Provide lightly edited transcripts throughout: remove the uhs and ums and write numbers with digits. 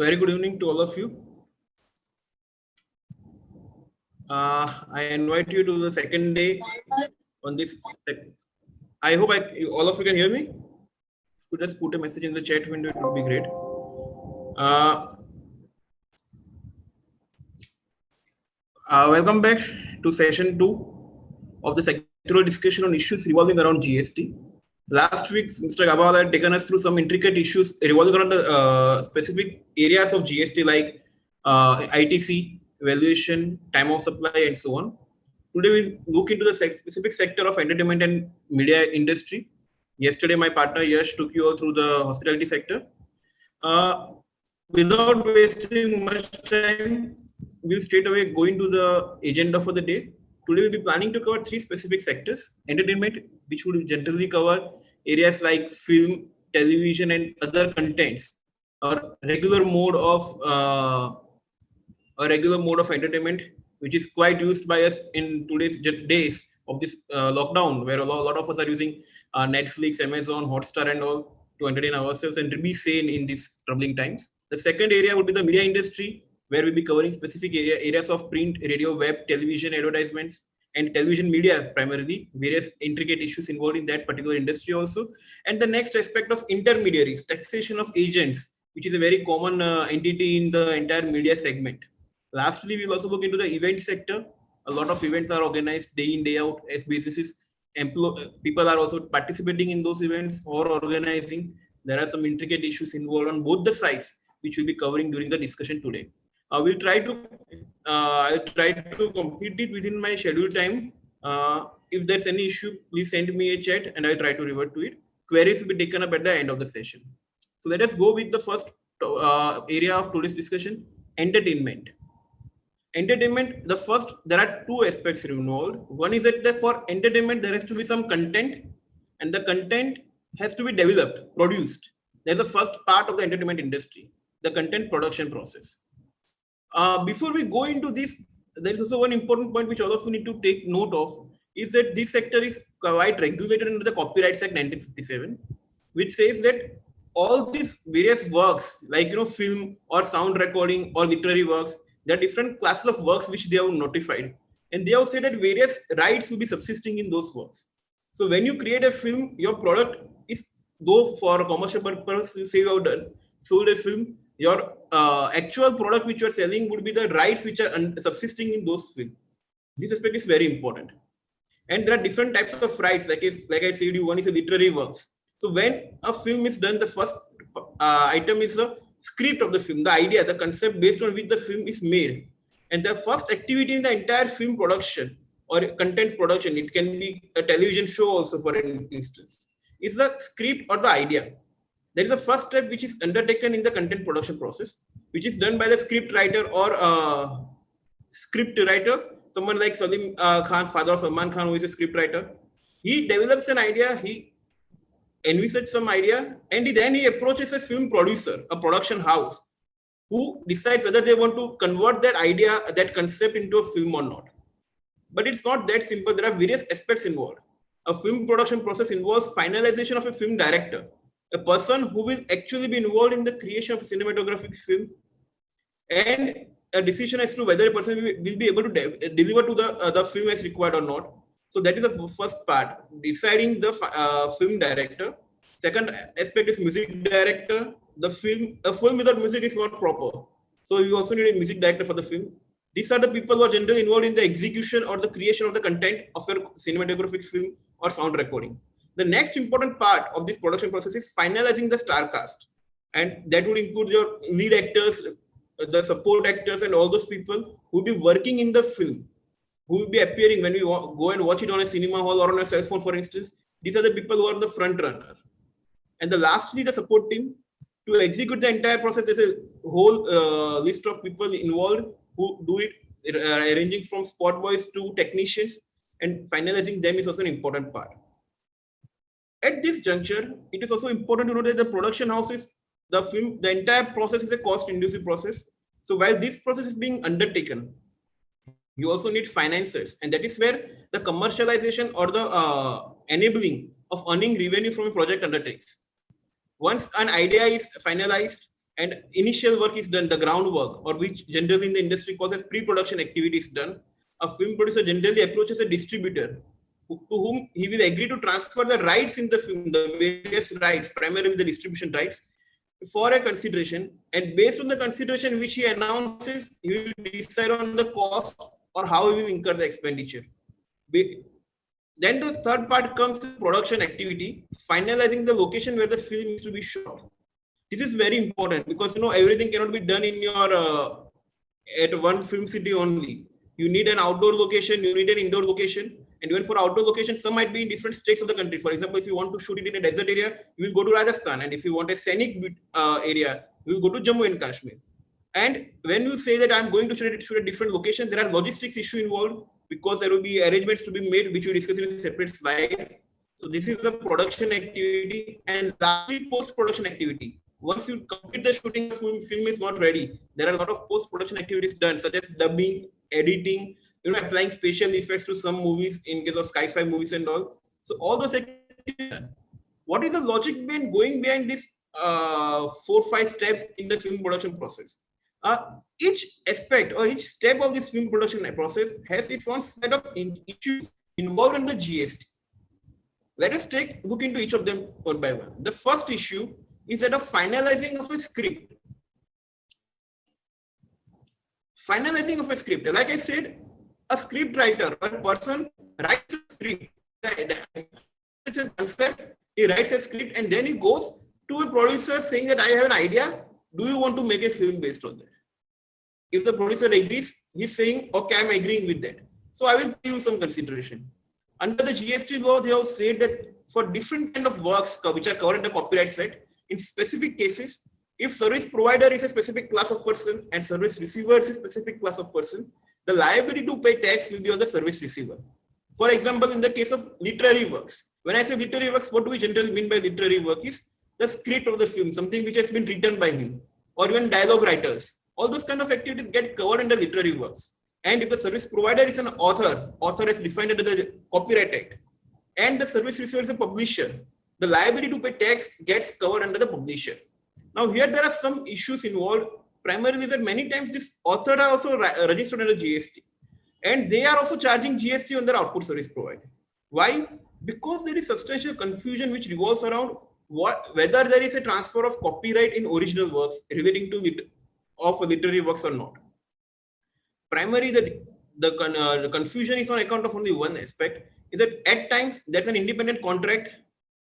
Very good evening to all of you. I invite you to the second day on this. I hope all of you can hear me. If you just put a message in the chat window, it would be great. Welcome back to session 2 of the sectoral discussion on issues revolving around GST. Last week, Mr. Gabawala had taken us through some intricate issues revolving around the specific areas of GST like ITC, valuation, time of supply, and so on. Today, we look into the specific sector of entertainment and media industry. Yesterday, my partner Yash took you all through the hospitality sector. Without wasting much time, we'll straight away go into the agenda for the day. Today, we'll be planning to cover 3 specific sectors: entertainment, which would generally cover areas like film, television, and other contents, or regular mode of entertainment, which is quite used by us in today's days of this lockdown, where a lot of us are using Netflix, Amazon, Hotstar, and all to entertain ourselves and to be sane in these troubling times. The second area would be the media industry, where we'll be covering specific areas of print, radio, web, television, advertisements, and television media primarily, various intricate issues involved in that particular industry also. And the next aspect of intermediaries, taxation of agents, which is a very common entity in the entire media segment. Lastly, we'll also look into the event sector. A lot of events are organized day in, day out as businesses. People are also participating in those events or organizing. There are some intricate issues involved on both the sides, which we'll be covering during the discussion today. I'll try to complete it within my scheduled time. If there's any issue, please send me a chat and I'll try to revert to it. Queries will be taken up at the end of the session. So let us go with the first area of today's discussion: entertainment. Entertainment, there are 2 aspects involved. One is that for entertainment, there has to be some content, and the content has to be developed, produced. There's the first part of the entertainment industry, the content production process. Before we go into this, there is also one important point which all of you need to take note of, is that this sector is quite regulated under the Copyright Act 1957, which says that all these various works, like film or sound recording or literary works, there are different classes of works which they have notified, and they have said that various rights will be subsisting in those works. So when you create a film, your product is, though for a commercial purpose, you say you have sold a film, your actual product which you are selling would be the rights which are subsisting in those films. This aspect is very important. And there are different types of rights, like I said, one is a literary works. So when a film is done, the first item is the script of the film, the idea, the concept based on which the film is made. And the first activity in the entire film production or content production, it can be a television show also, for instance, is the script or the idea. That is the first step which is undertaken in the content production process, which is done by the script writer or script writer, someone like Salim Khan, father of Salman Khan, who is a script writer. He develops an idea, he envisages some idea, and then he approaches a film producer, a production house, who decides whether they want to convert that idea, that concept into a film or not. But it's not that simple. There are various aspects involved. A film production process involves finalization of a film director, a person who will actually be involved in the creation of a cinematographic film, and a decision as to whether a person will be able to deliver to the film as required or not. So that is the first part, deciding the film director. Second aspect is music director. A film without music is not proper. So you also need a music director for the film. These are the people who are generally involved in the execution or the creation of the content of your cinematographic film or sound recording. The next important part of this production process is finalizing the star cast. And that would include your lead actors, the support actors, and all those people who will be working in the film, who will be appearing when we go and watch it on a cinema hall or on a cell phone, for instance. These are the people who are the front runner. And lastly, the support team. To execute the entire process, there's a whole list of people involved who do it, ranging from spot boys to technicians, and finalizing them is also an important part. At this juncture, it is also important to note that the production house is the entire process is a cost-inducive process. So while this process is being undertaken, you also need financiers, and that is where the commercialization or the enabling of earning revenue from a project undertakes. Once an idea is finalized, and initial work is done, the groundwork, or which generally in the industry calls as pre-production activities done, a film producer generally approaches a distributor to whom he will agree to transfer the rights in the film, the various rights, primarily the distribution rights, for a consideration. And based on the consideration which he announces, he will decide on the cost or how he will incur the expenditure. Then the third part comes to production activity, finalizing the location where the film is to be shot. This is very important because everything cannot be done in your at one film city only. You need an outdoor location, you need an indoor location, and even for outdoor location, some might be in different states of the country. For example, if you want to shoot it in a desert area, you will go to Rajasthan, and if you want a scenic area, you will go to Jammu and Kashmir. And when you say that I'm going to shoot a different location, there are logistics issue involved because there will be arrangements to be made, which we discuss in a separate slide. So this is the production activity, and lastly, post-production activity. Once you complete the shooting, the film is not ready. There are a lot of post-production activities done, such as dubbing, editing, applying special effects to some movies in case of sci-fi movies and all. So all those activities. What is the logic behind going behind these 4-5 steps in the film production process? Each aspect or each step of this film production process has its own set of issues involved in the GST. Let us take a look into each of them one by one. The first issue is that of finalizing of a script. Finalizing of a script. Like I said, a script writer, a person writes a script. It's a concept. He writes a script and then he goes to a producer saying that I have an idea. Do you want to make a film based on that? If the producer agrees, he's saying, okay, I'm agreeing with that. So I will give you some consideration. Under the GST law, they have said that for different kind of works which are covered under copyright set, in specific cases, if service provider is a specific class of person and service receiver is a specific class of person, the liability to pay tax will be on the service receiver. For example, in the case of literary works, when I say literary works, what do we generally mean by literary work is the script of the film, something which has been written by him, or even dialogue writers. All those kind of activities get covered under literary works. And if the service provider is an author is defined under the Copyright Act, and the service receiver is a publisher, the liability to pay tax gets covered under the publisher. Now here there are some issues involved. Primarily that many times this author are also registered under GST, and they are also charging GST on their output service provider. Why? Because there is substantial confusion which revolves around whether there is a transfer of copyright in original works relating to literary works or not. Primarily, the confusion is on account of only one aspect, is that at times there's an independent contract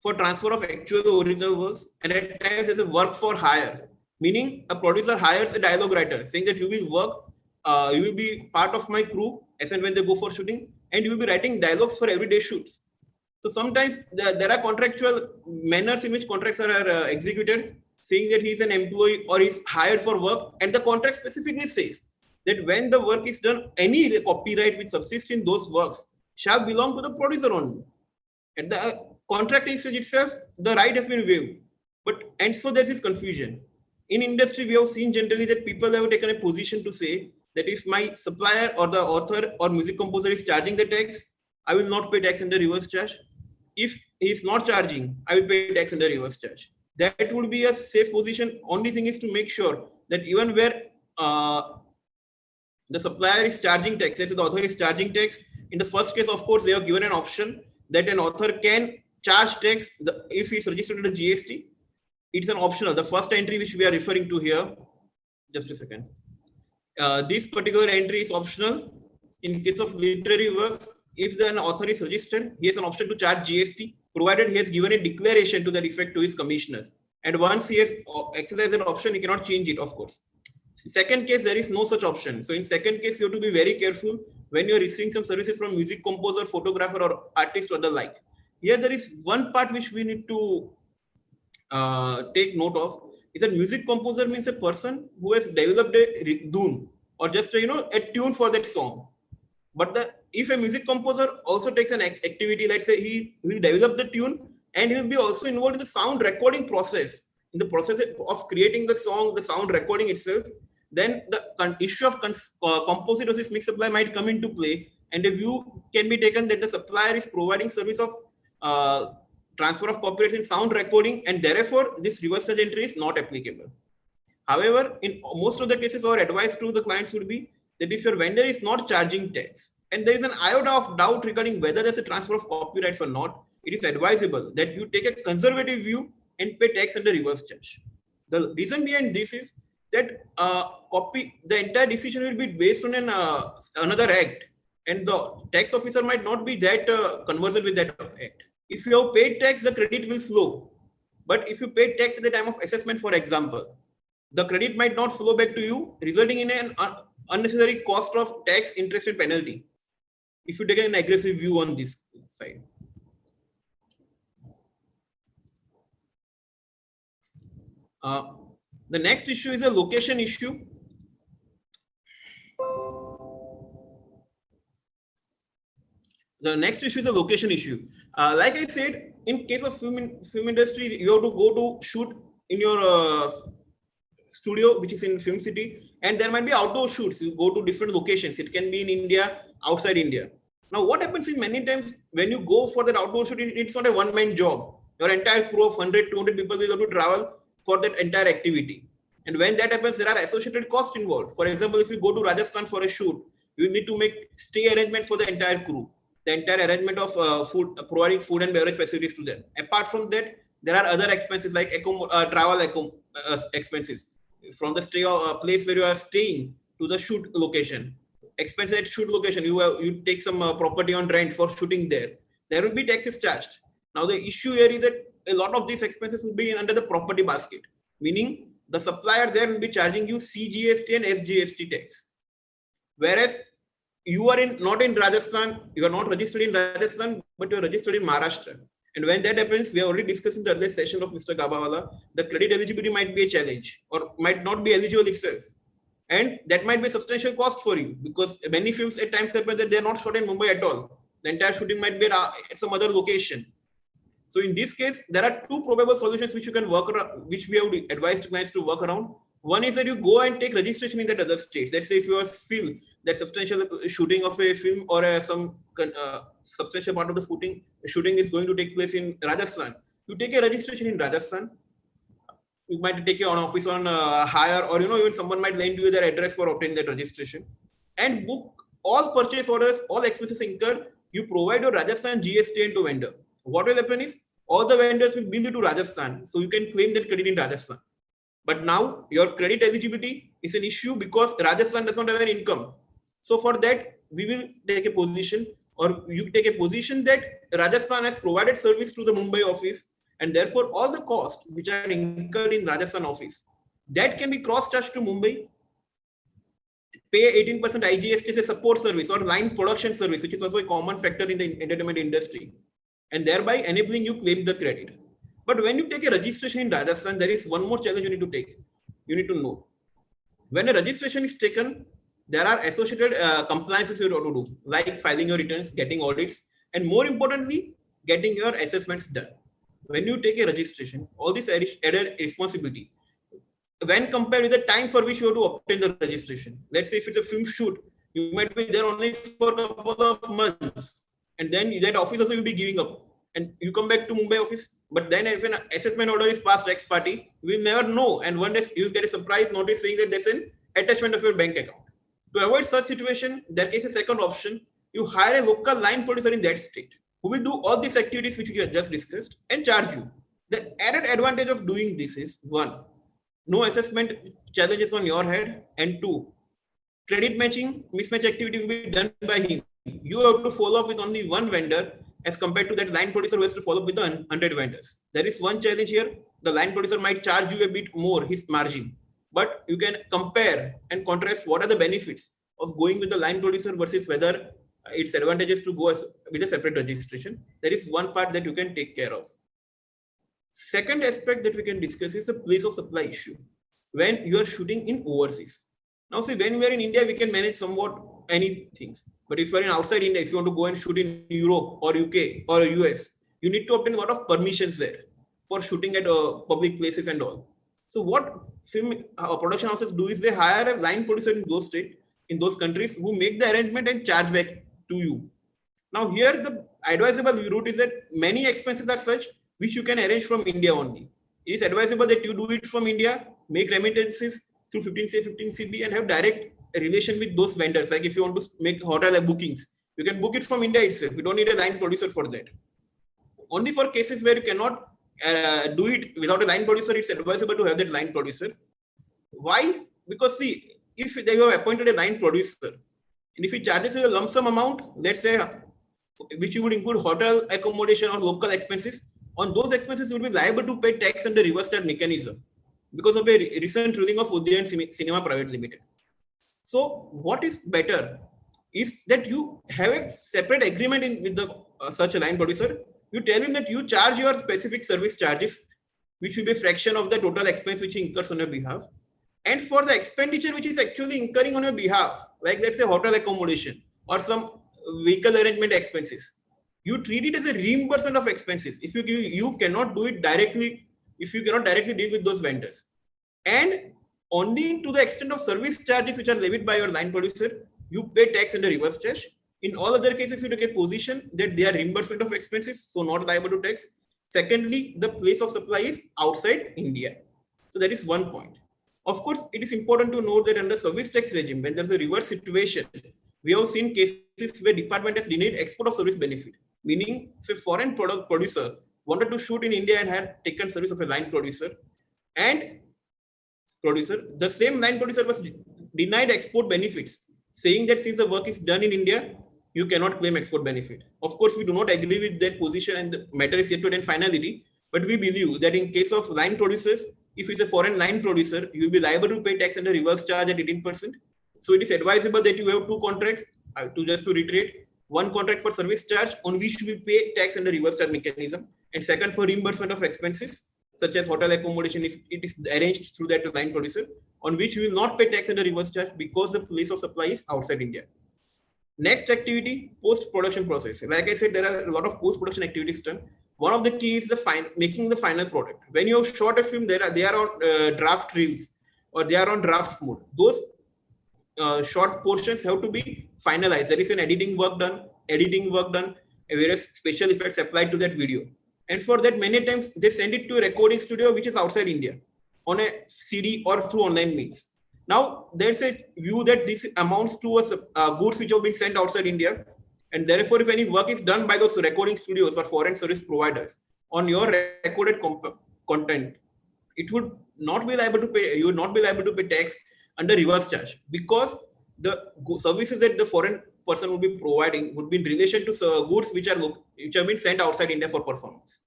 for transfer of actual original works, and at times there's a work for hire, meaning a producer hires a dialogue writer saying that you will work, you will be part of my crew as and when they go for shooting, and you will be writing dialogues for everyday shoots. So sometimes there are contractual manners in which contracts are executed, saying that he's an employee or he's hired for work, and the contract specifically says that when the work is done, any copyright which subsists in those works shall belong to the producer only. At the contracting stage itself, the right has been waived. And so there is confusion. In industry, we have seen generally that people have taken a position to say that if my supplier or the author or music composer is charging the tax, I will not pay tax under reverse charge. If he is not charging, I will pay tax under reverse charge. That would be a safe position. Only thing is to make sure that even where the supplier is charging tax, let's say the author is charging tax, in the first case, of course, they have given an option that an author can charge tax if he is registered under GST. It's an optional. The first entry which we are referring to here, just a second. This particular entry is optional. In case of literary works, if an author is registered, he has an option to charge GST, provided he has given a declaration to that effect to his commissioner. And once he has exercised an option, he cannot change it, of course. Second case, there is no such option. So in second case, you have to be very careful when you're receiving some services from music composer, photographer, or artist or the like. Here, there is one part which we need to take note of, is that music composer means a person who has developed a dhun or just a tune for that song. But if a music composer also takes an activity, let's say he will develop the tune and he will be also involved in the sound recording process, in the process of creating the song, the sound recording itself, then the issue of composite versus mix supply might come into play, and a view can be taken that the supplier is providing service of transfer of copyrights in sound recording, and therefore this reverse charge entry is not applicable. However, in most of the cases, our advice to the clients would be that if your vendor is not charging tax and there is an iota of doubt regarding whether there's a transfer of copyrights or not, it is advisable that you take a conservative view and pay tax under reverse charge. The reason behind this is that the entire decision will be based on another act, and the tax officer might not be that conversant with that act. If you have paid tax, the credit will flow. But if you paid tax at the time of assessment, for example, the credit might not flow back to you, resulting in an unnecessary cost of tax, interest, and penalty. If you take an aggressive view on this side. The next issue is a location issue. The next issue is a location issue. Like I said, in case of film industry, you have to go to shoot in your studio, which is in Film City, and there might be outdoor shoots. You go to different locations. It can be in India, outside India. Now, what happens is many times when you go for that outdoor shoot, it's not a one-man job. Your entire crew of 100, 200 people will have to travel for that entire activity. And when that happens, there are associated costs involved. For example, if you go to Rajasthan for a shoot, you need to make stay arrangements for the entire crew, the entire arrangement of providing food and beverage facilities to them. Apart from that, there are other expenses like travel expenses from the place where you are staying to the shoot location. Expenses at shoot location, you take some property on rent for shooting there. There will be taxes charged. Now the issue here is that a lot of these expenses will be under the property basket, meaning the supplier there will be charging you CGST and SGST tax. Whereas you are not in Rajasthan, you are not registered in Rajasthan, but you are registered in Maharashtra. And when that happens, we have already discussed in the earlier session of Mr. Gabawala, the credit eligibility might be a challenge or might not be eligible itself. And that might be a substantial cost for you because many films at times happen that they are not shot in Mumbai at all. The entire shooting might be at some other location. So in this case, there are two probable solutions which you can work around, which we have advised clients to work around. One is that you go and take registration in that other states. Let's say if you feel that substantial shooting of a film or some substantial part of the shooting is going to take place in Rajasthan, you take a registration in Rajasthan. You might take an office on hire, or even someone might lend you their address for obtaining that registration, and book all purchase orders, all expenses incurred. You provide your Rajasthan GST to vendor. What will happen is all the vendors will bill you to Rajasthan, so you can claim that credit in Rajasthan. But now your credit eligibility is an issue because Rajasthan does not have an income. So for that, we will take a position, or you take a position that Rajasthan has provided service to the Mumbai office, and therefore all the costs which are incurred in Rajasthan office, that can be cross-charged to Mumbai, pay 18% IGST as a support service or line production service, which is also a common factor in the entertainment industry, and thereby enabling you claim the credit. But when you take a registration in Rajasthan, there is one more challenge you need to take. You need to know. When a registration is taken, there are associated compliances you have to do, like filing your returns, getting audits, and more importantly, getting your assessments done. When you take a registration, all this added responsibility, when compared with the time for which you have to obtain the registration. Let's say if it's a film shoot, you might be there only for a couple of months, and then that office also will be giving up, and you come back to Mumbai office. But then if an assessment order is passed X party, you will never know, and one day you get a surprise notice saying that there's an attachment of your bank account. To avoid such situation, there is a second option. You hire a local line producer in that state who will do all these activities which we have just discussed and charge you. The added advantage of doing this is, one, no assessment challenges on your head, and two, credit matching, mismatch activity will be done by him. You have to follow up with only one vendor as compared to that line producer who has to follow up with the 100 vendors. There is one challenge here. The line producer might charge you a bit more, his margin, but you can compare and contrast what are the benefits of going with the line producer versus whether it's advantageous to go with a separate registration. There is one part that you can take care of. Second aspect that we can discuss is the place of supply issue when you are shooting in overseas. Now, see, when we are in India, we can manage somewhat any things. But if you are in outside India, if you want to go and shoot in Europe or UK or US, you need to obtain a lot of permissions there for shooting at public places and all. So what film production houses do is they hire a line producer in those states, in those countries, who make the arrangement and charge back to you. Now here the advisable route is that many expenses are such which you can arrange from India only. It is advisable that you do it from India, make remittances through 15C, 15CB and have direct relation with those vendors. Like if you want to make hotel bookings, you can book it from India itself. You don't need a line producer for that. Only for cases where you cannot do it without a line producer, it's advisable to have that line producer. Why? Because see, if they have appointed a line producer, and if he charges a lump sum amount, let's say, which would include hotel accommodation or local expenses, on those expenses you will be liable to pay tax under reverse charge mechanism because of a recent ruling of Udyan Cinema Private Limited. So what is better is that you have a separate agreement with the such a line producer. You tell him that you charge your specific service charges, which will be a fraction of the total expense which he incurs on your behalf. And for the expenditure which is actually incurring on your behalf, like let's say hotel accommodation or some vehicle arrangement expenses, you treat it as a reimbursement of expenses. If you cannot do it directly, if you cannot directly deal with those vendors. And only to the extent of service charges which are levied by your line producer, you pay tax under reverse charge. In all other cases, you take a position that they are reimbursement of expenses, so not liable to tax. Secondly, the place of supply is outside India. So that is one point. Of course, it is important to note that under service tax regime, when there's a reverse situation, we have seen cases where department has denied export of service benefit. Meaning, if a foreign product producer wanted to shoot in India and had taken service of a line producer, the same line producer was denied export benefits, saying that since the work is done in India, you cannot claim export benefit. Of course, we do not agree with that position and the matter is yet to attain finality, but we believe that in case of line producers, if it's a foreign line producer, you'll be liable to pay tax under reverse charge at 18%. So it is advisable that you have two contracts, to reiterate, one contract for service charge on which you will pay tax under reverse charge mechanism, and second for reimbursement of expenses, such as hotel accommodation if it is arranged through that line producer, on which you will not pay tax under reverse charge because the place of supply is outside India. Next activity, post-production process. Like I said, there are a lot of post-production activities done. One of the keys is making the final product. When you have shot a film, they are on draft reels or they are on draft mode. Those short portions have to be finalized. There is an editing work done, various special effects applied to that video. And for that, many times they send it to a recording studio which is outside India on a CD or through online means. Now, there's a view that this amounts to goods which have been sent outside India. And therefore, if any work is done by those recording studios or foreign service providers on your recorded content, it would not be liable to pay, you would not be liable to pay tax under reverse charge because the services that the foreign person would be providing would be in relation to goods which have been sent outside India for performance.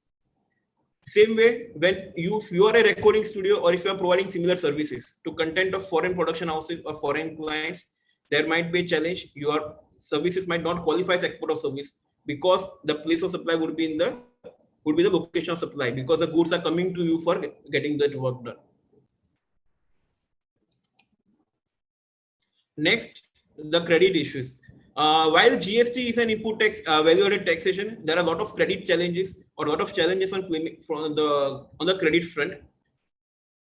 Same way, when if you are a recording studio or if you are providing similar services to content of foreign production houses or foreign clients, there might be a challenge. Your services might not qualify as export of service because the place of supply would be the location of supply because the goods are coming to you for getting that work done. Next, the credit issues. While GST is an input tax, value-added taxation, there are a lot of credit challenges or a lot of challenges on claiming on the credit front.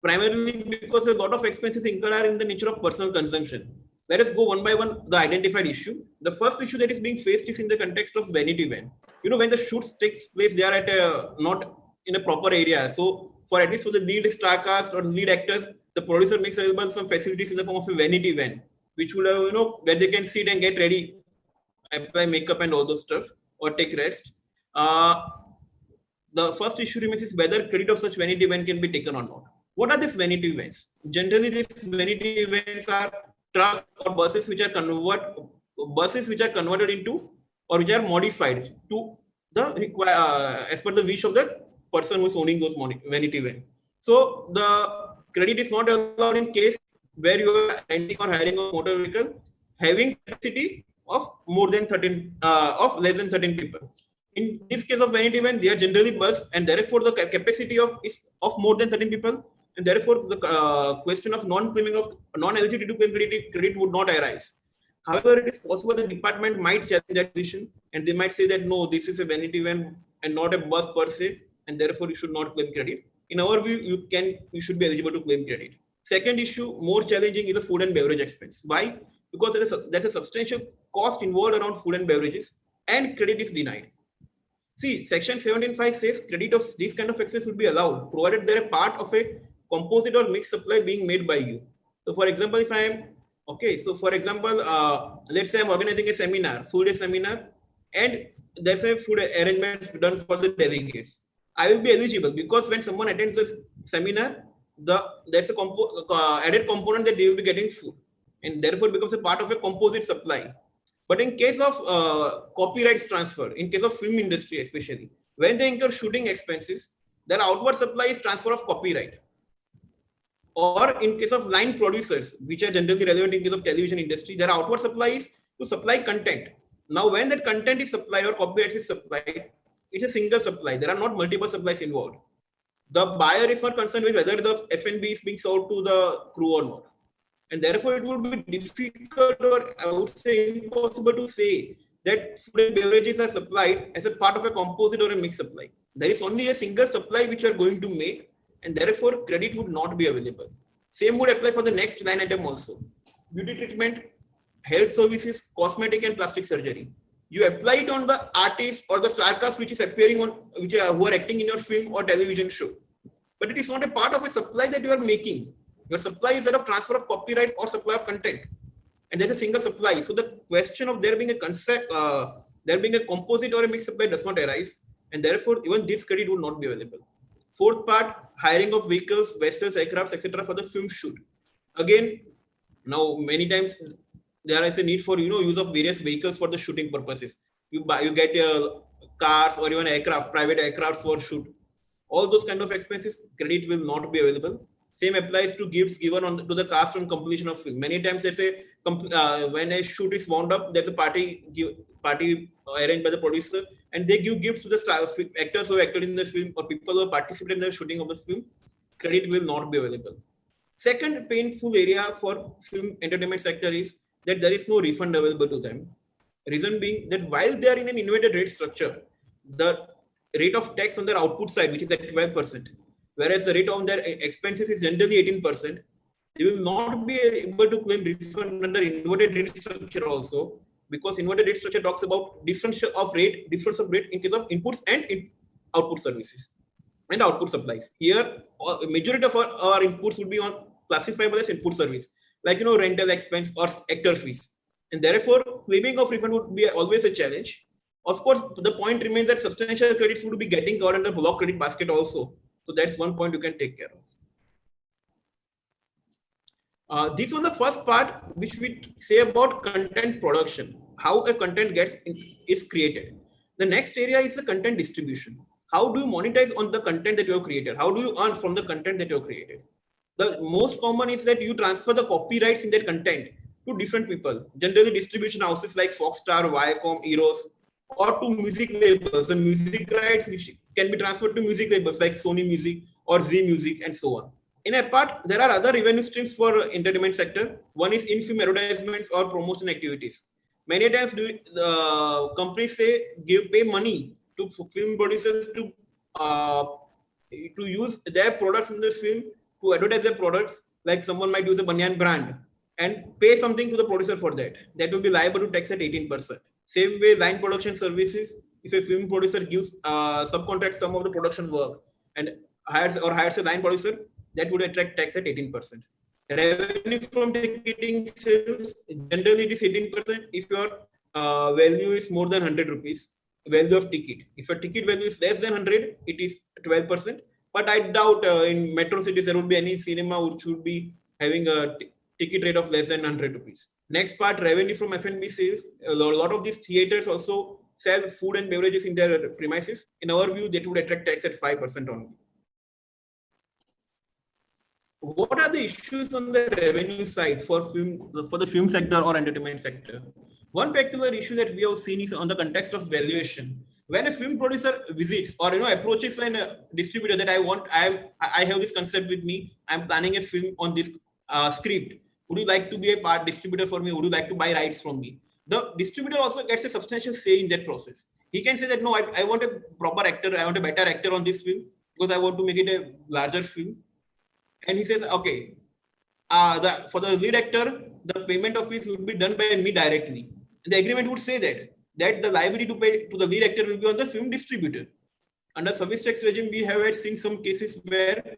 Primarily because a lot of expenses incurred are in the nature of personal consumption. Let us go one by one the identified issue. The first issue that is being faced is in the context of vanity van. You know, when the shoots takes place, they are at not in a proper area. So for at least for the lead star cast or lead actors, the producer makes available some facilities in the form of a vanity van, which would have, where they can sit and get ready, apply makeup and all those stuff, or take rest. The first issue remains is whether credit of such vanity van can be taken or not. What are these vanity vans? Generally, these vanity vans are trucks or buses which are converted into or which are modified to the as per the wish of the person who is owning those vanity van. So the credit is not allowed in case where you are renting or hiring a motor vehicle having capacity of more than 13 of less than 13 people. In this case of vanity van, they are generally bus, and therefore the capacity is of more than 13 people, and therefore the question of non-claiming of non-eligibility to claim credit would not arise. However, it is possible the department might challenge that decision, and they might say that no, this is a vanity van and not a bus per se, and therefore you should not claim credit. In our view, you should be eligible to claim credit. Second issue, more challenging, is the food and beverage expense. Why? Because there's a substantial cost involved around food and beverages, and credit is denied. See, Section 17(5) says credit of these kind of expenses would be allowed, provided they're a part of a composite or mixed supply being made by you. So for example, if I am, okay, so for example, let's say I'm organizing a seminar, full day seminar, and there's a food arrangements done for the delegates. I will be eligible because when someone attends this seminar, there's a added component that they will be getting food, and therefore it becomes a part of a composite supply. But in case of copyrights transfer, in case of film industry especially, when they incur shooting expenses, their outward supply is transfer of copyright. Or in case of line producers, which are generally relevant in case of television industry, their outward supply is to supply content. Now, when that content is supplied or copyright is supplied, it's a single supply. There are not multiple supplies involved. The buyer is not concerned with whether the F&B is being sold to the crew or not. And therefore, it would be difficult, or I would say impossible to say that food and beverages are supplied as a part of a composite or a mixed supply. There is only a single supply which you are going to make, and therefore credit would not be available. Same would apply for the next line item also. Beauty treatment, health services, cosmetic and plastic surgery. You apply it on the artist or the star cast which is appearing on, who are acting in your film or television show. But it is not a part of a supply that you are making. Your supply is that of transfer of copyrights or supply of content. And there's a single supply. So the question of there being a concept, there being a composite or a mixed supply does not arise. And therefore, even this credit would not be available. Fourth part, hiring of vehicles, vessels, aircrafts, etc. for the film shoot. Again, now many times there is a need for use of various vehicles for the shooting purposes. You get cars or even aircraft, private aircrafts for shoot. All those kind of expenses, credit will not be available. Same applies to gifts given to the cast on completion of film. Many times there's a when a shoot is wound up, there's a party arranged by the producer, and they give gifts to the actors who acted in the film or people who participated in the shooting of the film. Credit will not be available. Second painful area for film entertainment sector is that there is no refund available to them. Reason being that while they are in an inverted rate structure, the rate of tax on their output side, which is at 12%, whereas the rate on their expenses is generally 18%, they will not be able to claim refund under inverted rate structure also, because inverted rate structure talks about difference of rate in case of inputs and output services and output supplies. Here, majority of our inputs would be classifiable as input service, like rental expense or actor fees, and therefore claiming of refund would be always a challenge. Of course, the point remains that substantial credits would be getting covered under block credit basket also. So that's one point you can take care of. This was the first part which we say about content production, how a content is created. The next area is the content distribution. How do you monetize on the content that you have created? How do you earn from the content that you have created? The most common is that you transfer the copyrights in that content to different people, generally distribution houses like Foxstar, Viacom, Eros, or to music labels. The music rights which can be transferred to music labels like Sony Music or Zee Music and so on. In a part, there are other revenue streams for entertainment sector. One is in-film advertisements or promotion activities. Many times, companies pay money to film producers to use their products in the film, to advertise their products. Like someone might use a Banyan brand and pay something to the producer for that. That will be liable to tax at 18%. Same way, line production services. If a film producer gives subcontract some of the production work and hires a line producer, that would attract tax at 18%. Revenue from ticketing sales, generally it is 18% if your value is more than 100 rupees, value of ticket. If your ticket value is less than 100, it is 12%. But I doubt in metro cities there would be any cinema which would be having a ticket rate of less than 100 rupees. Next part, revenue from F&B sales. A lot of these theaters also sell food and beverages in their premises. In our view, that would attract tax at 5% only. What are the issues on the revenue side for the film sector or entertainment sector? One particular issue that we have seen is on the context of valuation. When a film producer visits or approaches a distributor that I have this concept with me, I'm planning a film on this script. Would you like to be a part distributor for me? Would you like to buy rights from me? The distributor also gets a substantial say in that process. He can say that no, I want a proper actor, I want a better actor on this film because I want to make it a larger film. And he says, okay, for the lead actor, the payment of fees would be done by me directly. And the agreement would say that the liability to pay to the lead actor will be on the film distributor. Under service tax regime, we have seen some cases where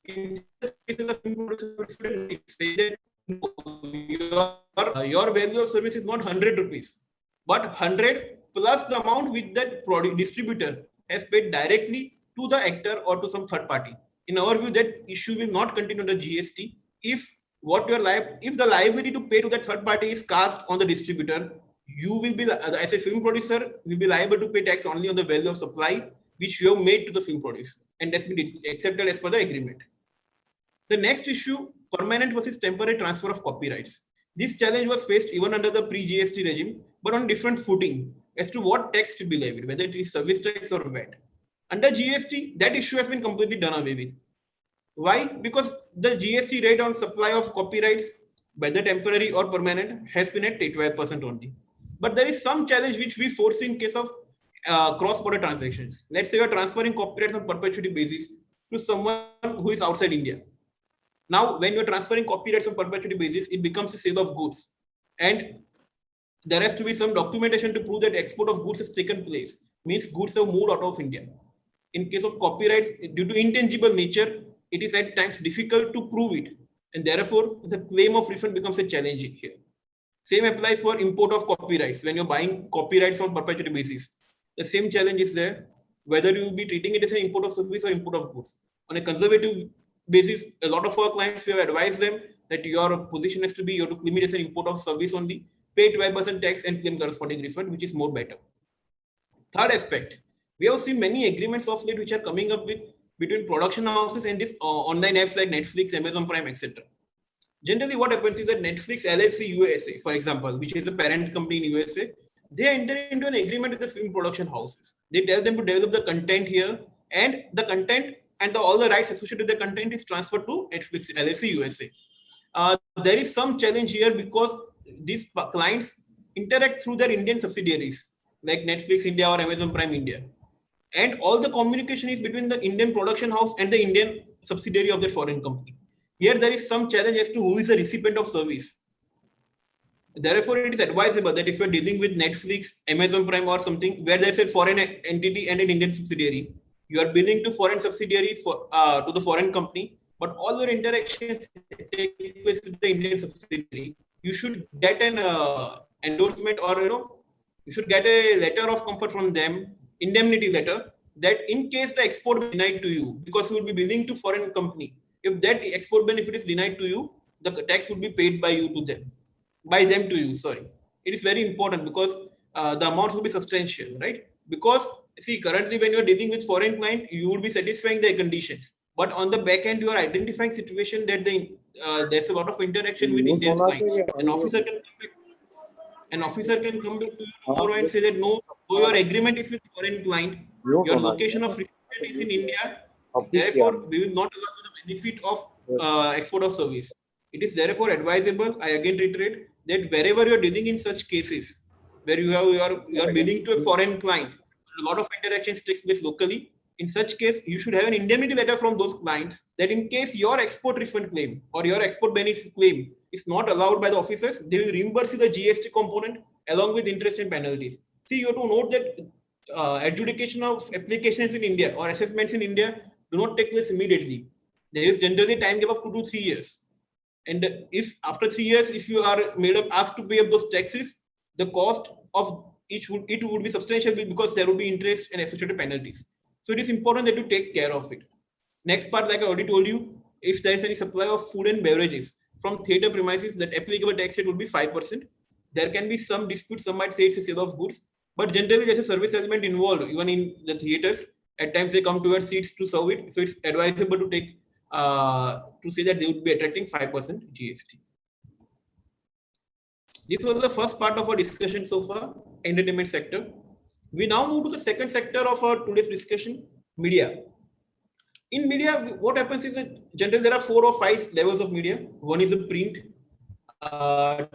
In such cases, the film producer would say that your value of service is not 100 rupees, but 100 plus the amount which that product distributor has paid directly to the actor or to some third party. In our view, that issue will not continue under GST if if the liability to pay to that third party is cast on the distributor. You will be, as a film producer, will be liable to pay tax only on the value of supply which you have made to the film producer, and that's been accepted as per the agreement. The next issue, permanent versus temporary transfer of copyrights. This challenge was faced even under the pre-GST regime, but on different footing as to what tax to be levied, whether it is service tax or VAT. Under GST, that issue has been completely done away with. Why? Because the GST rate on supply of copyrights, whether temporary or permanent, has been at 12% only. But there is some challenge which we foresee in case of cross-border transactions. Let's say you are transferring copyrights on perpetuity basis to someone who is outside India. Now, when you're transferring copyrights on perpetuity basis, it becomes a sale of goods. And there has to be some documentation to prove that export of goods has taken place. Means goods have moved out of India. In case of copyrights, due to intangible nature, it is at times difficult to prove it. And therefore, the claim of refund becomes a challenge here. Same applies for import of copyrights. When you're buying copyrights on perpetuity basis, the same challenge is there, whether you will be treating it as an import of service or import of goods. On a conservative basis, a lot of our clients, we have advised them that your position has to be, you have to claim it as an import of service only, pay 12% tax and claim corresponding refund, which is more better. Third aspect, we have seen many agreements of late which are coming up with between production houses and these online apps like Netflix, Amazon Prime, etc. Generally, what happens is that Netflix LLC USA, for example, which is the parent company in USA, they enter into an agreement with the film production houses. They tell them to develop the content here, and the content and all the rights associated with the content is transferred to Netflix LLC USA. There is some challenge here because these clients interact through their Indian subsidiaries like Netflix India or Amazon Prime India. And all the communication is between the Indian production house and the Indian subsidiary of the foreign company. Here there is some challenge as to who is the recipient of service. Therefore, it is advisable that if you're dealing with Netflix, Amazon Prime or something where there's a foreign entity and an Indian subsidiary, you are billing to foreign subsidiary to the foreign company, but all your interactions take place with the Indian subsidiary. You should get an endorsement, or you should get a letter of comfort from them, indemnity letter, that in case the export is denied to you, because you will be billing to foreign company, if that export benefit is denied to you, the tax would be paid by you to them, by them to you. Sorry, it is very important because the amounts will be substantial, right? Because see, currently when you are dealing with foreign client, you will be satisfying their conditions, but on the back end, you are identifying situation that there's a lot of interaction with Indian client. An officer can come back to you tomorrow and say that no, your agreement is with foreign client, your location of recipient is in India, therefore we will not allow the benefit of export of service. It is therefore advisable, I again reiterate, that wherever you are dealing in such cases where you are billing to a foreign client, a lot of interactions takes place locally. In such case, you should have an indemnity letter from those clients that in case your export refund claim or your export benefit claim is not allowed by the officers, they will reimburse you the GST component along with interest and penalties. See, you have to note that adjudication of applications in India or assessments in India do not take place immediately. There is generally a time gap of 2 to 3 years. And if after 3 years, if you are asked to pay up those taxes, the cost of it would be substantial because there would be interest and associated penalties. So it is important that you take care of it. Next part, like I already told you, if there is any supply of food and beverages from theater premises, that applicable tax rate would be 5%. There can be some dispute. Some might say it's a sale of goods, but generally there's a service element involved. Even in the theaters, at times they come to your seats to serve it. So it's advisable to take to say that they would be attracting 5% GST. This was the first part of our discussion so far, entertainment sector. We now move to the second sector of our today's discussion, media. In media, what happens is that generally there are 4 or 5 levels of media. One is the print,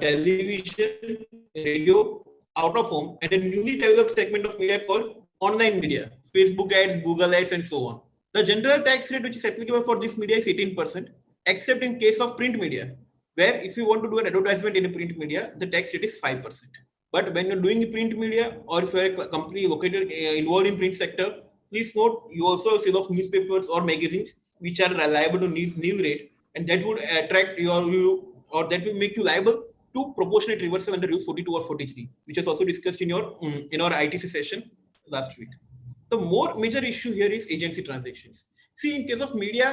television, radio, out of home, and a newly developed segment of media called online media, Facebook ads, Google ads, and so on. The general tax rate which is applicable for this media is 18%, except in case of print media, where if you want to do an advertisement in a print media, the tax rate is 5%. But when you're doing print media, or if you're a company located involved in print sector, please note you also have sale of newspapers or magazines which are liable to new rate, and that would attract you, or that will make you liable to proportionate reversal under Rule 42 or 43, which was also discussed in your in our ITC session last week. The more major issue here is agency transactions. See, in case of media,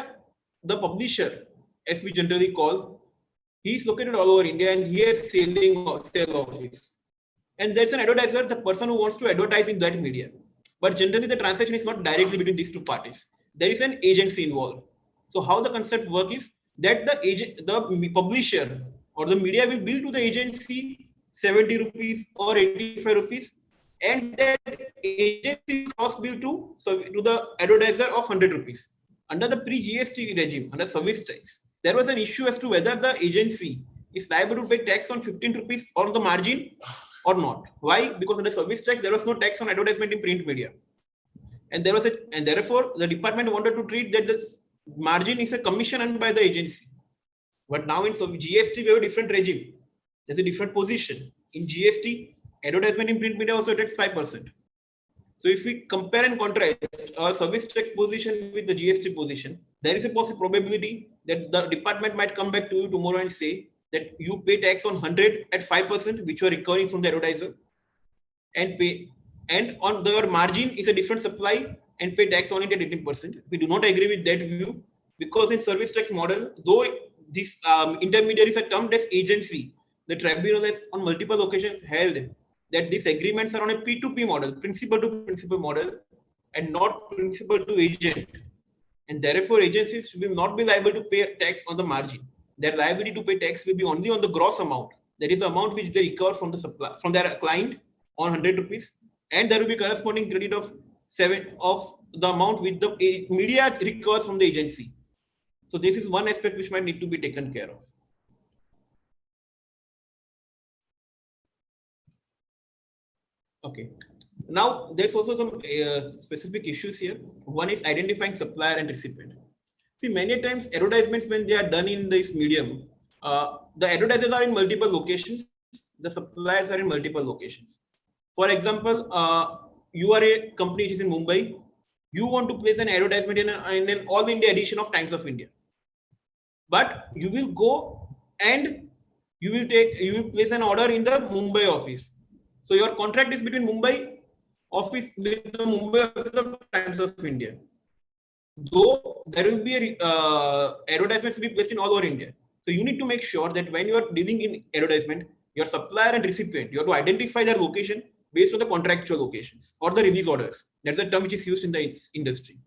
the publisher, as we generally call, he is located all over India and he is sale office. And there's an advertiser, the person who wants to advertise in that media. But generally, the transaction is not directly between these two parties. There is an agency involved. So how the concept works is that the publisher or the media will bill to the agency 70 rupees or 85 rupees, and that agency cost bill to the advertiser of 100 rupees. Under the pre-GST regime, under service tax, there was an issue as to whether the agency is liable to pay tax on 15 rupees on the margin or not. Why? Because under service tax, there was no tax on advertisement in print media. And therefore the department wanted to treat that the margin is a commission earned by the agency. But now in GST, we have a different regime. There's a different position. In GST, advertisement in print media also takes 5%. So if we compare and contrast our service tax position with the GST position, there is a probability that the department might come back to you tomorrow and say that you pay tax on 100 at 5%, which you are recovering from the advertiser, and on your margin is a different supply and pay tax on it at 18%. We do not agree with that view, because in service tax model, though this intermediaries are termed as agency, the tribunal has on multiple occasions held that these agreements are on a P2P model, principal to principal model, and not principal to agent. And therefore, agencies will not be liable to pay tax on the margin. Their liability to pay tax will be only on the gross amount. That is the amount which they recover from the supply, from their client on 100 rupees. And there will be corresponding credit of 7 of the amount which the media recovers from the agency. So this is one aspect which might need to be taken care of. Okay. Now there's also some specific issues here. One is identifying supplier and recipient. See, many times advertisements, when they are done in this medium, the advertisers are in multiple locations. The suppliers are in multiple locations. For example, you are a company which is in Mumbai. You want to place an advertisement in an All India edition of Times of India. But you will go and you will place an order in the Mumbai office. So your contract is between Mumbai office with the Mumbai office of Times of India. Though there will be advertisements to be placed in all over India. So you need to make sure that when you are dealing in advertisement, your supplier and recipient, you have to identify their location based on the contractual locations or the release orders. That's the term which is used in the industry.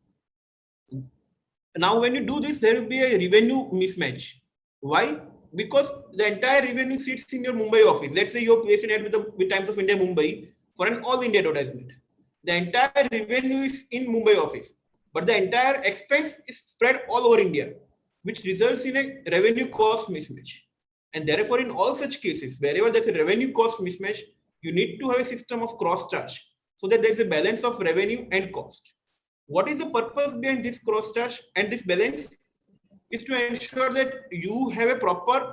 Now, when you do this, there will be a revenue mismatch. Why? Because the entire revenue sits in your Mumbai office. Let's say you placed an ad with Times of India Mumbai for an all India advertisement. The entire revenue is in Mumbai office, but the entire expense is spread all over India, which results in a revenue cost mismatch. And therefore, in all such cases, wherever there's a revenue cost mismatch, you need to have a system of cross charge so that there's a balance of revenue and cost. What is the purpose behind this cross charge and this balance? Is to ensure that you have a proper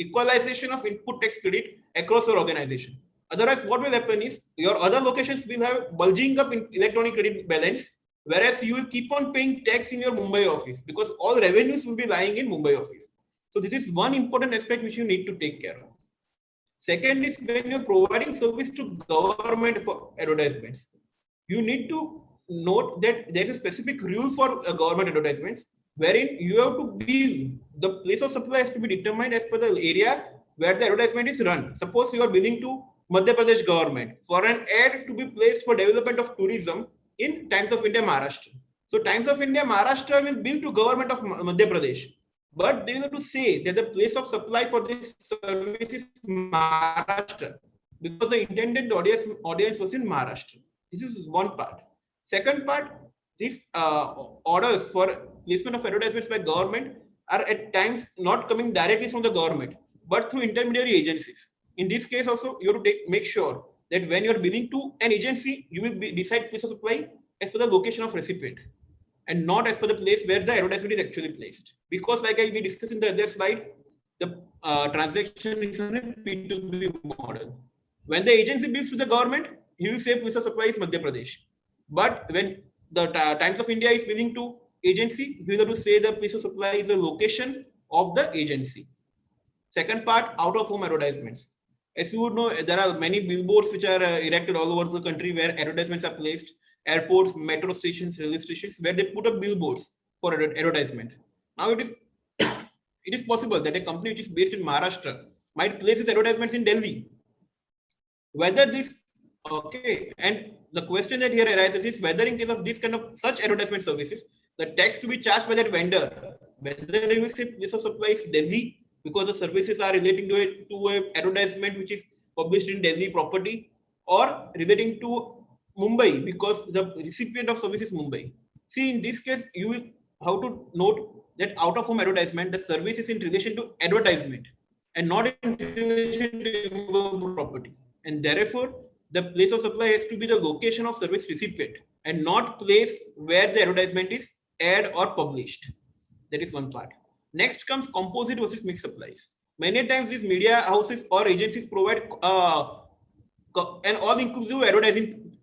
equalization of input tax credit across your organization. Otherwise, what will happen is your other locations will have bulging up in electronic credit balance, whereas you will keep on paying tax in your Mumbai office because all revenues will be lying in Mumbai office. So this is one important aspect which you need to take care of. Second is when you're providing service to government for advertisements, you need to note that there is a specific rule for government advertisements, wherein you have to bill, the place of supply has to be determined as per the area where the advertisement is run. Suppose you are billing to Madhya Pradesh government for an ad to be placed for development of tourism in Times of India Maharashtra. So Times of India Maharashtra will bill to government of Madhya Pradesh, but they will have to say that the place of supply for this service is Maharashtra because the intended audience was in Maharashtra. This is one part. Second part, these orders for placement of advertisements by government are at times not coming directly from the government, but through intermediary agencies. In this case also, you have to make sure that when you are billing to an agency, you will decide place of supply as per the location of recipient and not as per the place where the advertisement is actually placed. Because like we discussed in the other slide, the transaction is on a P2P model. When the agency bills to the government, he will say place of supply is Madhya Pradesh. But when the Times of India is billing to agency, we have to say the place of supply is the location of the agency. Second part, out of home advertisements. As you would know, there are many billboards which are erected all over the country where advertisements are placed, airports, metro stations, railway stations, where they put up billboards for advertisement. Now it is it is possible that a company which is based in Maharashtra might place its advertisements in Delhi. Whether this, okay, and the question that here arises is whether in case of this kind of such advertisement services, the tax to be charged by that vendor, whether it will say place of supply is Delhi because the services are relating to a advertisement which is published in Delhi property, or relating to Mumbai because the recipient of service is Mumbai. See, in this case, you will have to note that out of home advertisement, the service is in relation to advertisement and not in relation to property. And therefore, the place of supply has to be the location of service recipient and not place where the advertisement is aired or published. That is one part. Next comes composite versus mixed supplies. Many times these media houses or agencies provide an all-inclusive advertising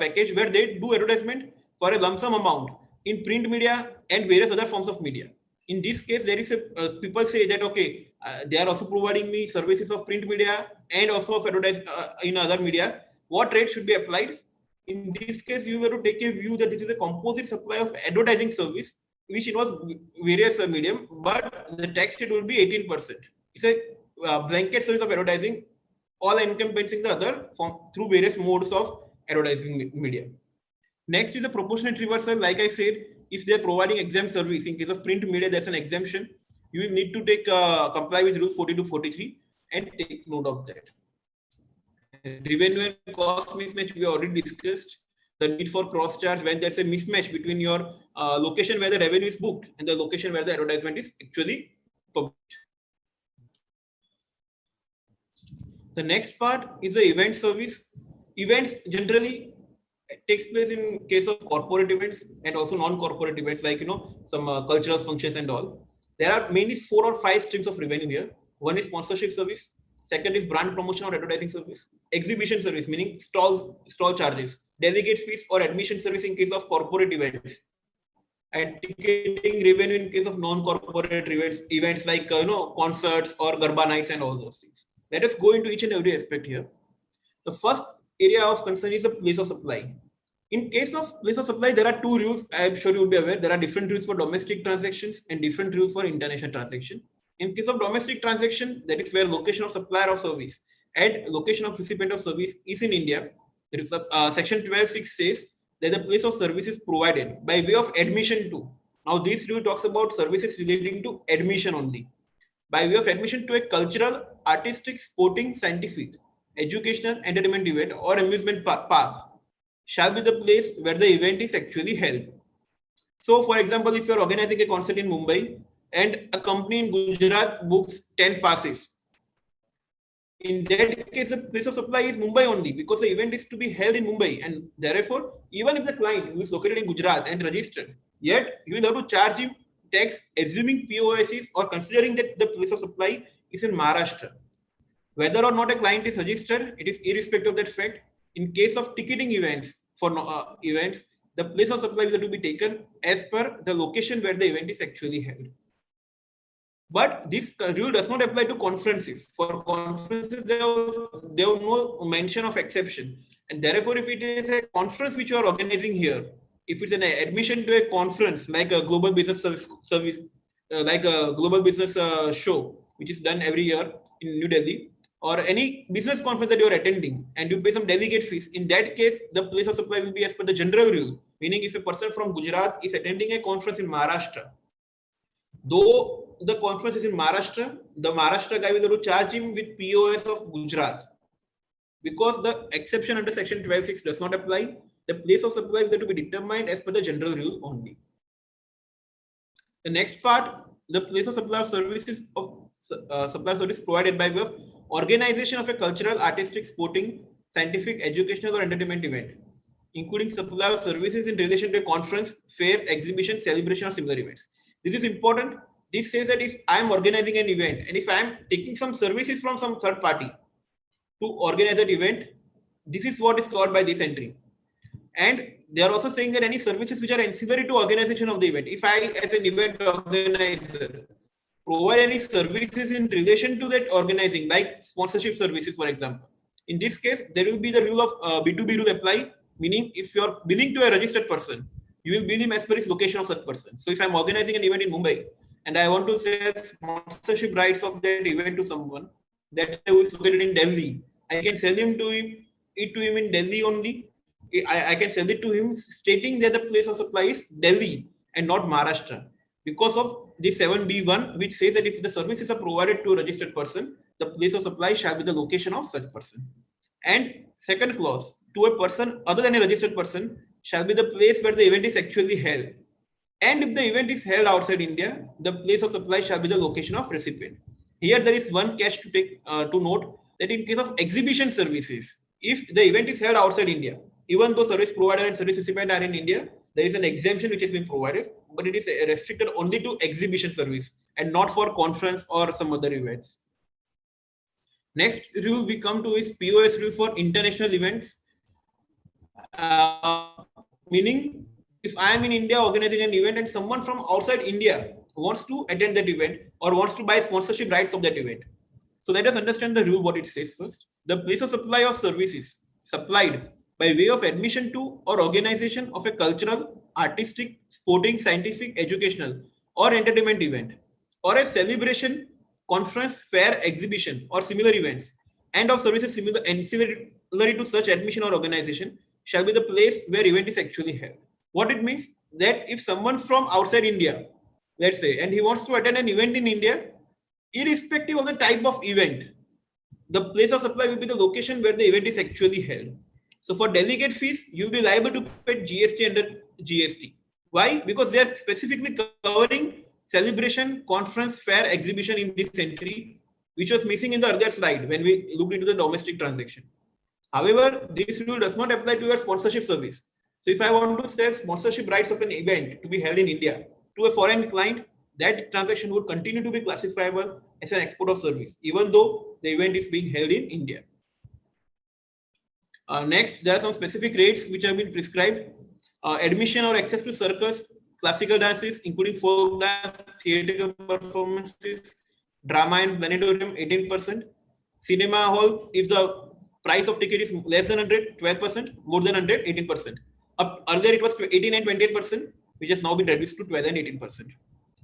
package where they do advertisement for a lump sum amount in print media and various other forms of media. In this case, there is a people say that okay, they are also providing me services of print media and also of advertising in other media. What rate should be applied? In this case, you have to take a view that this is a composite supply of advertising service which involves various medium, but the tax rate will be 18%. It's a blanket service of advertising, all encompassing the other through various modes of advertising media. Next is a proportionate reversal. Like I said, if they're providing exempt service, in case of print media, there's an exemption. You will need to take comply with rules 40 to 43 and take note of that. Revenue and cost mismatch we already discussed. The need for cross charge when there's a mismatch between your location where the revenue is booked and the location where the advertisement is actually published. The next part is the event service. Events generally takes place in case of corporate events and also non-corporate events like some cultural functions and all. There are mainly 4 or 5 streams of revenue here. One is sponsorship service. Second is brand promotion or advertising service. Exhibition service, meaning stall charges. Delegate fees or admission service in case of corporate events. And ticketing revenue in case of non-corporate events like concerts or Garba nights and all those things. Let us go into each and every aspect here. The first area of concern is the place of supply. In case of place of supply, there are 2 rules. I am sure you would be aware. There are different rules for domestic transactions and different rules for international transaction. In case of domestic transaction, that is where location of supplier of service and location of recipient of service is in India. There is section 12.6 says that the place of service is provided by way of admission to. Now this rule talks about services relating to admission only. By way of admission to a cultural, artistic, sporting, scientific, educational, entertainment event or amusement park shall be the place where the event is actually held. So for example, if you are organizing a concert in Mumbai and a company in Gujarat books 10 passes, in that case, the place of supply is Mumbai only because the event is to be held in Mumbai, and therefore, even if the client who is located in Gujarat and registered, yet you will have to charge him tax assuming POS or considering that the place of supply is in Maharashtra. Whether or not a client is registered, it is irrespective of that fact. In case of ticketing events for events, the place of supply will have to be taken as per the location where the event is actually held. But this rule does not apply to conferences. For conferences, there is no mention of exception. And therefore, if it is a conference which you are organizing here, if it's an admission to a conference like a global business service like a global business show, which is done every year in New Delhi, or any business conference that you are attending and you pay some delegate fees, in that case, the place of supply will be as per the general rule. Meaning if a person from Gujarat is attending a conference in Maharashtra, though the conference is in Maharashtra, the Maharashtra guy will have to charge him with POS of Gujarat. Because the exception under section 12.6 does not apply, the place of supply will have to be determined as per the general rule only. The next part, the place of supply of services of supply of service provided by way of organization of a cultural, artistic, sporting, scientific, educational or entertainment event, including supply of services in relation to a conference, fair, exhibition, celebration or similar events. This is important. This says that if I am organizing an event and if I am taking some services from some third party to organize that event, this is what is covered by this entry. And they are also saying that any services which are ancillary to organization of the event. If I, as an event organizer, provide any services in relation to that organizing, like sponsorship services, for example, in this case, there will be the rule of B2B rule apply, meaning if you are billing to a registered person, you will bill him as per his location of such person. So if I'm organizing an event in Mumbai and I want to sell sponsorship rights of that event to someone that is located in Delhi, I can sell it to him in Delhi only. I can sell it to him stating that the place of supply is Delhi and not Maharashtra, because of the 7B1, which says that if the services are provided to a registered person, the place of supply shall be the location of such person. And second clause, to a person other than a registered person shall be the place where the event is actually held. And if the event is held outside India, the place of supply shall be the location of recipient. Here there is one catch to take to note, that in case of exhibition services, if the event is held outside India, even though service provider and service recipient are in India, there is an exemption which has been provided, but it is restricted only to exhibition service and not for conference or some other events. Next rule we come to is POS rule for international events. Meaning, if I am in India organizing an event and someone from outside India wants to attend that event or wants to buy sponsorship rights of that event. So let us understand the rule, what it says first. The place of supply of services supplied by way of admission to or organization of a cultural, artistic, sporting, scientific, educational, or entertainment event, or a celebration, conference, fair, exhibition, or similar events, and of services similar to such admission or organization shall be the place where event is actually held. What it means, that if someone from outside India, let's say, and he wants to attend an event in India, irrespective of the type of event, the place of supply will be the location where the event is actually held. So for delegate fees, you will be liable to pay GST under GST. Why? Because they are specifically covering celebration, conference, fair, exhibition in this entry, which was missing in the earlier slide when we looked into the domestic transaction. However, this rule does not apply to your sponsorship service. So if I want to sell sponsorship rights of an event to be held in India to a foreign client, that transaction would continue to be classifiable as an export of service, even though the event is being held in India. Next, there are some specific rates which have been prescribed. Admission or access to circus, classical dances, including folk dance, theatrical performances, drama and planetarium, 18%. Cinema hall, if the price of ticket is less than 100, 12%, more than 100, 18%. Earlier it was 18 and 28%, which has now been reduced to 12 and 18%.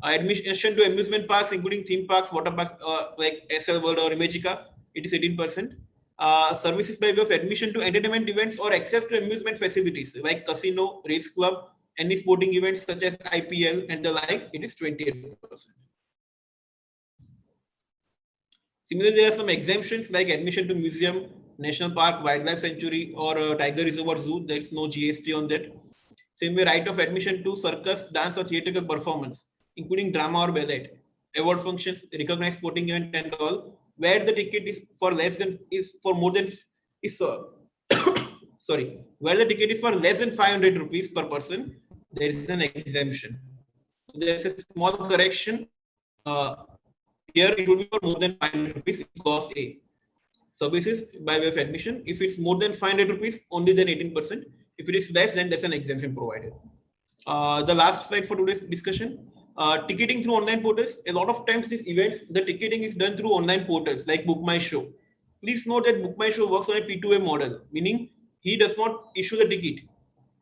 Admission to amusement parks, including theme parks, water parks like SL World or Imagica, it is 18%. Services by way of admission to entertainment events or access to amusement facilities like casino, race club, any sporting events such as IPL and the like, it is 28%. Similarly, there are some exemptions like admission to museum, national park, wildlife sanctuary, or tiger reserve or zoo. There is no GST on that. Same way, right of admission to circus, dance, or theatrical performance, including drama or ballet, award functions, recognized sporting event, and all, where the ticket is for less than sorry, where the ticket is for less than 500 rupees per person, there is an exemption. So there is a small correction. Here it will be for more than 500 rupees in clause A. Services by way of admission, if it's more than 500 rupees, only then 18%. If it is less, then there's an exemption provided. The last slide for today's discussion. Ticketing through online portals. A lot of times these events, the ticketing is done through online portals like Book My Show. Please note that Book My Show works on a P2A model, meaning he does not issue the ticket.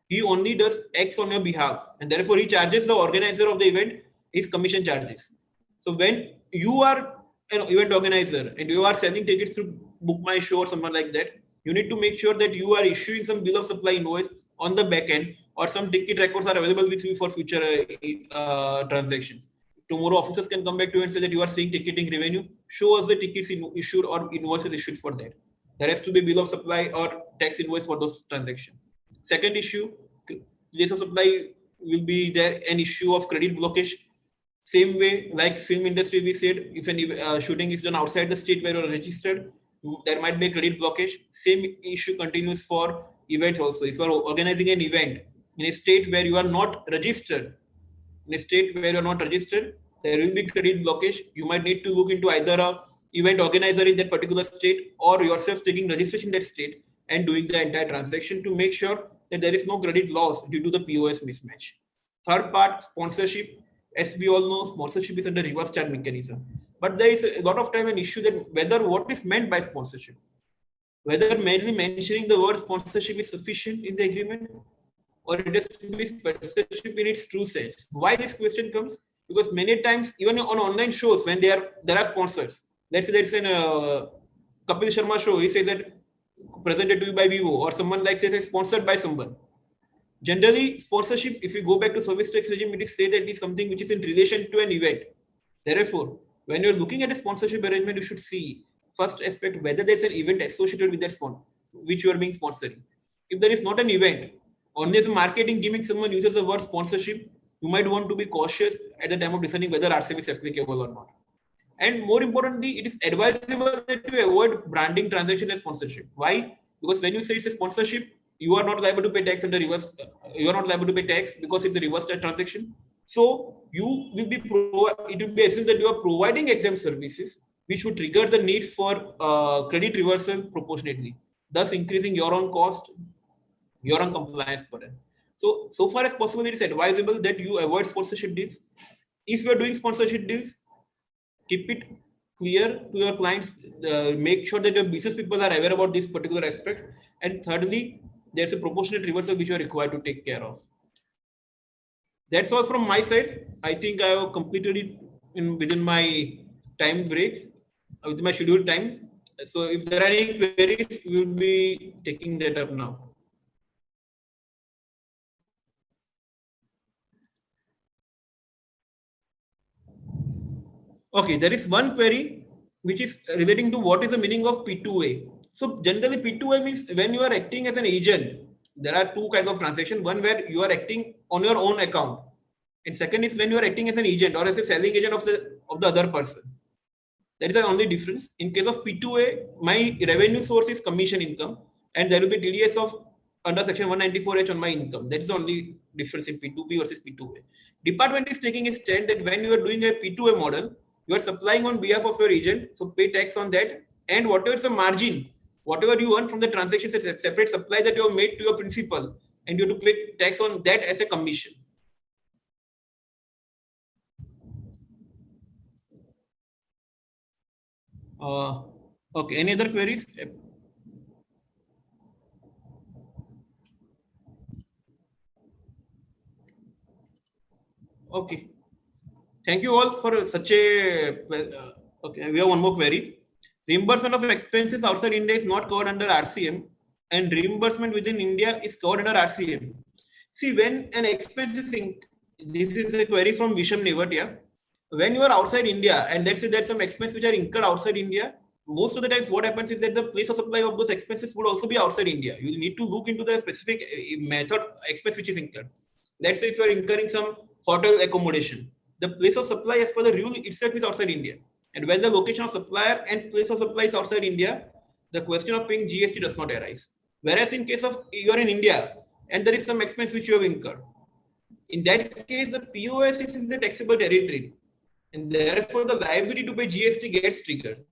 He only does X on your behalf, and therefore he charges the organizer of the event his commission charges. So when you are an event organizer and you are selling tickets through Book My Show or something like that, you need to make sure that you are issuing some bill of supply invoice on the back end, or some ticket records are available with you for future transactions. Tomorrow officers can come back to you and say that you are seeing ticketing revenue, show us the tickets issued or invoices issued for that. There has to be bill of supply or tax invoice for those transactions. Second issue, place of supply will be there an issue of credit blockage. Same way, like film industry, we said, if any shooting is done outside the state where you are registered, there might be a credit blockage. Same issue continues for events also. If you are organizing an event in a state where you are not registered, there will be credit blockage. You might need to look into either a event organizer in that particular state or yourself taking registration in that state and doing the entire transaction to make sure that there is no credit loss due to the POS mismatch. Third part, sponsorship. As we all know, sponsorship is under reverse charge mechanism. But there is a lot of time an issue that whether what is meant by sponsorship, whether merely mentioning the word sponsorship is sufficient in the agreement, or it has to be sponsorship in its true sense. Why this question comes? Because many times, even on online shows, when there are sponsors, let's say there's an Kapil Sharma show, he says that presented to you by Vivo, or someone like says sponsored by someone. Generally, sponsorship, if you go back to service tax regime, it is said that it is something which is in relation to an event. Therefore, when you're looking at a sponsorship arrangement, you should see first aspect whether there's an event associated with that sponsor, which you are being sponsoring. If there is not an event, only as a marketing gimmick, someone uses the word sponsorship, you might want to be cautious at the time of deciding whether RCM is applicable or not. And more importantly, it is advisable that you avoid branding transactions as sponsorship. Why? Because when you say it's a sponsorship, you are not liable to pay tax under reverse. You are not liable to pay tax because it's a reverse tax transaction. So you will be it will be assumed that you are providing exempt services, which would trigger the need for credit reversal proportionately, thus increasing your own cost, your own compliance burden. So far as possible, it is advisable that you avoid sponsorship deals. If you are doing sponsorship deals, keep it clear to your clients. Make sure that your business people are aware about this particular aspect. And thirdly, there's a proportionate reversal which you are required to take care of. That's all from my side. I think I have completed it within my time break, within my scheduled time. So if there are any queries, we will be taking that up now. Okay, there is one query which is relating to what is the meaning of P2A. So generally P2A means when you are acting as an agent, there are two kinds of transaction. One where you are acting on your own account, and second is when you are acting as an agent or as a selling agent of the other person. That is the only difference. In case of P2A, my revenue source is commission income, and there will be TDS of under section 194H on my income. That is the only difference in P2P versus P2A. Department is taking a stand that when you are doing a P2A model, you are supplying on behalf of your agent, so pay tax on that, and whatever is the margin, whatever you earn from the transactions, it's a separate supply that you have made to your principal, and you have to pay tax on that as a commission. Okay, any other queries? Okay. Thank you all for such a, okay, we have one more query. Reimbursement of expenses outside India is not covered under RCM, and reimbursement within India is covered under RCM. See, when an expense is this is a query from Visham Nevatia. When you are outside India, and let's say there's some expense which are incurred outside India, most of the times what happens is that the place of supply of those expenses would also be outside India. You need to look into the specific method expense which is incurred. Let's say if you are incurring some hotel accommodation, the place of supply as per the rule itself is outside India. And when the location of supplier and place of supply is outside India, the question of paying GST does not arise. Whereas in case of you are in India and there is some expense which you have incurred, in that case, the POS is in the taxable territory, and therefore the liability to pay GST gets triggered.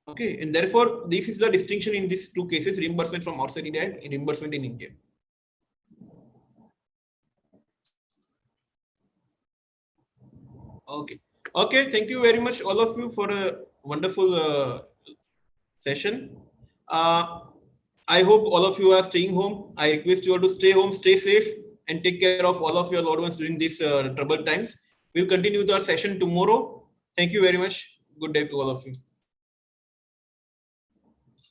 Okay, and therefore this is the distinction in these two cases: reimbursement from outside India and reimbursement in India. Okay. Okay. Thank you very much, all of you, for a wonderful session. I hope all of you are staying home. I request you all to stay home, stay safe, and take care of all of your loved ones during these troubled times. We'll continue with our session tomorrow. Thank you very much. Good day to all of you.